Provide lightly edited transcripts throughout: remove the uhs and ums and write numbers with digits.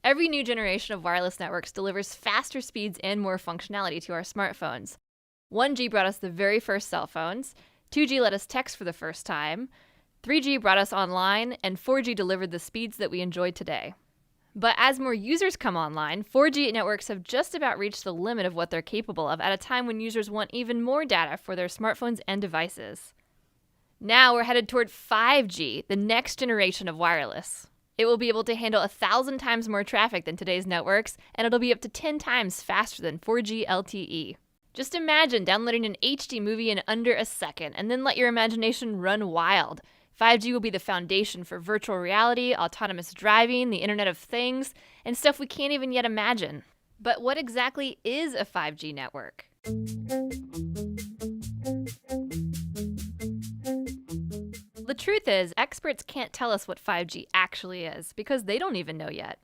Every new generation of wireless networks delivers faster speeds and more functionality to our smartphones. 1G brought us the very first cell phones, 2G let us text for the first time, 3G brought us online, and 4G delivered the speeds that we enjoy today. But as more users come online, 4G networks have just about reached the limit of what they're capable of at a time when users want even more data for their smartphones and devices. Now we're headed toward 5G, the next generation of wireless. It will be able to handle 1,000 times more traffic than today's networks, and it'll be up to 10 times faster than 4G LTE. Just imagine downloading an HD movie in under a second, and then let your imagination run wild. 5G will be the foundation for virtual reality, autonomous driving, the Internet of Things, and stuff we can't even yet imagine. But what exactly is a 5G network? The truth is, experts can't tell us what 5G actually is because they don't even know yet.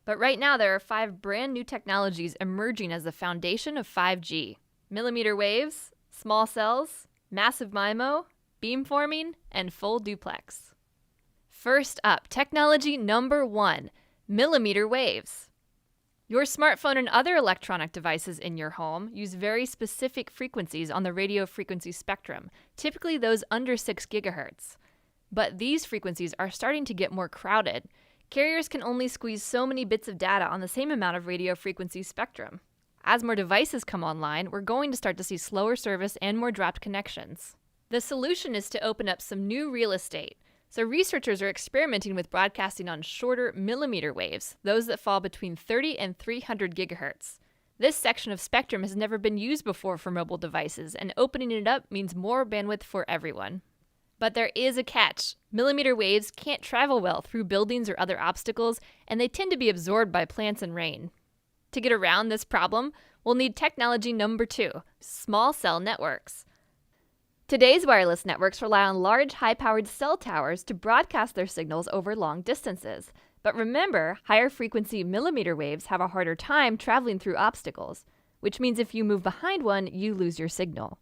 But right now, there are 5 brand new technologies emerging as the foundation of 5G. Millimeter waves, small cells, massive MIMO, beamforming, and full duplex. First up, technology number 1, millimeter waves. Your smartphone and other electronic devices in your home use very specific frequencies on the radio frequency spectrum, typically those under 6 gigahertz. But these frequencies are starting to get more crowded. Carriers can only squeeze so many bits of data on the same amount of radio frequency spectrum. As more devices come online, we're going to start to see slower service and more dropped connections. The solution is to open up some new real estate. So researchers are experimenting with broadcasting on shorter millimeter waves, those that fall between 30 and 300 gigahertz. This section of spectrum has never been used before for mobile devices, and opening it up means more bandwidth for everyone. But there is a catch. Millimeter waves can't travel well through buildings or other obstacles, and they tend to be absorbed by plants and rain. To get around this problem, we'll need technology number 2, small cell networks. Today's wireless networks rely on large, high-powered cell towers to broadcast their signals over long distances. But remember, higher frequency millimeter waves have a harder time traveling through obstacles, which means if you move behind one, you lose your signal.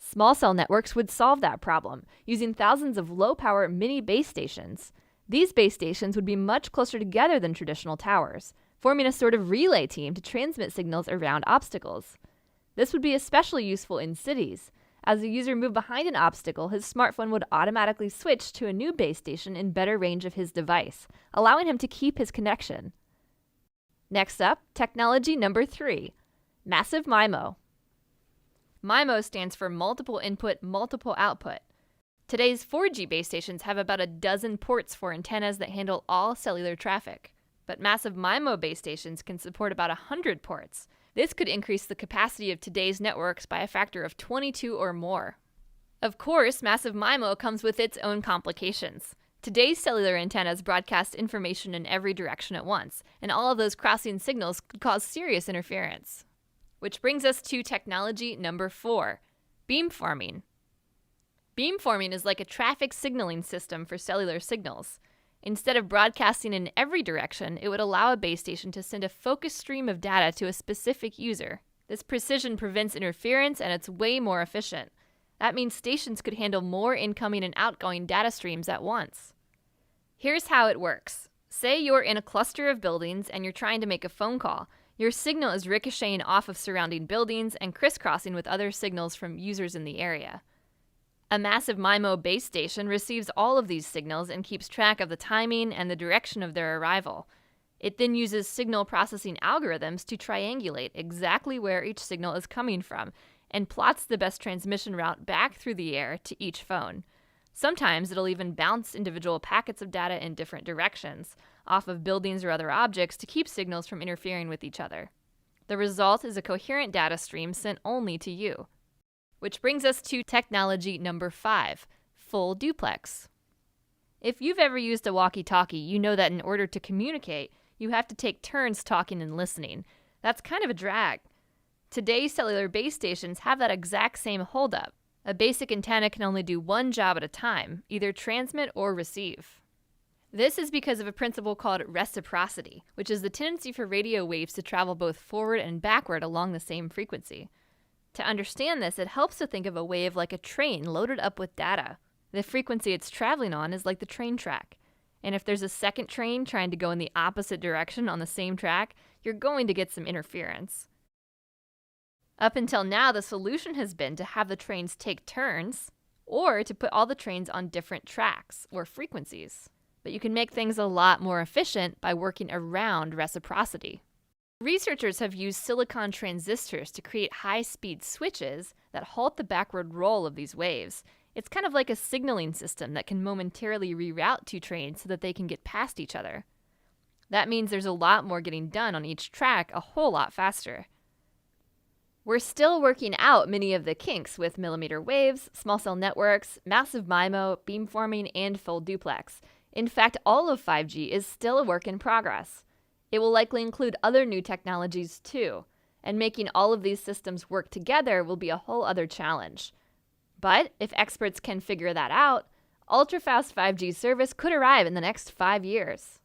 Small cell networks would solve that problem, using thousands of low-power mini base stations. These base stations would be much closer together than traditional towers, forming a sort of relay team to transmit signals around obstacles. This would be especially useful in cities. As a user moved behind an obstacle, his smartphone would automatically switch to a new base station in better range of his device, allowing him to keep his connection. Next up, technology number 3, massive MIMO. MIMO stands for multiple input, multiple output. Today's 4G base stations have about a dozen ports for antennas that handle all cellular traffic. But massive MIMO base stations can support about 100 ports. This could increase the capacity of today's networks by a factor of 22 or more. Of course, massive MIMO comes with its own complications. Today's cellular antennas broadcast information in every direction at once, and all of those crossing signals could cause serious interference. Which brings us to technology number 4, beamforming. Beamforming is like a traffic signaling system for cellular signals. Instead of broadcasting in every direction, it would allow a base station to send a focused stream of data to a specific user. This precision prevents interference, and it's way more efficient. That means stations could handle more incoming and outgoing data streams at once. Here's how it works. Say you're in a cluster of buildings and you're trying to make a phone call. Your signal is ricocheting off of surrounding buildings and crisscrossing with other signals from users in the area. A massive MIMO base station receives all of these signals and keeps track of the timing and the direction of their arrival. It then uses signal processing algorithms to triangulate exactly where each signal is coming from and plots the best transmission route back through the air to each phone. Sometimes it'll even bounce individual packets of data in different directions, off of buildings or other objects to keep signals from interfering with each other. The result is a coherent data stream sent only to you. Which brings us to technology number 5, full duplex. If you've ever used a walkie-talkie, you know that in order to communicate, you have to take turns talking and listening. That's kind of a drag. Today's cellular base stations have that exact same holdup. A basic antenna can only do one job at a time, either transmit or receive. This is because of a principle called reciprocity, which is the tendency for radio waves to travel both forward and backward along the same frequency. To understand this, it helps to think of a wave like a train loaded up with data. The frequency it's traveling on is like the train track. And if there's a second train trying to go in the opposite direction on the same track, you're going to get some interference. Up until now, the solution has been to have the trains take turns, or to put all the trains on different tracks or frequencies. But you can make things a lot more efficient by working around reciprocity. Researchers have used silicon transistors to create high-speed switches that halt the backward roll of these waves. It's kind of like a signaling system that can momentarily reroute two trains so that they can get past each other. That means there's a lot more getting done on each track a whole lot faster. We're still working out many of the kinks with millimeter waves, small cell networks, massive MIMO, beamforming, and full duplex. In fact, all of 5G is still a work in progress. It will likely include other new technologies too, and making all of these systems work together will be a whole other challenge. But if experts can figure that out, ultra-fast 5G service could arrive in the next 5 years.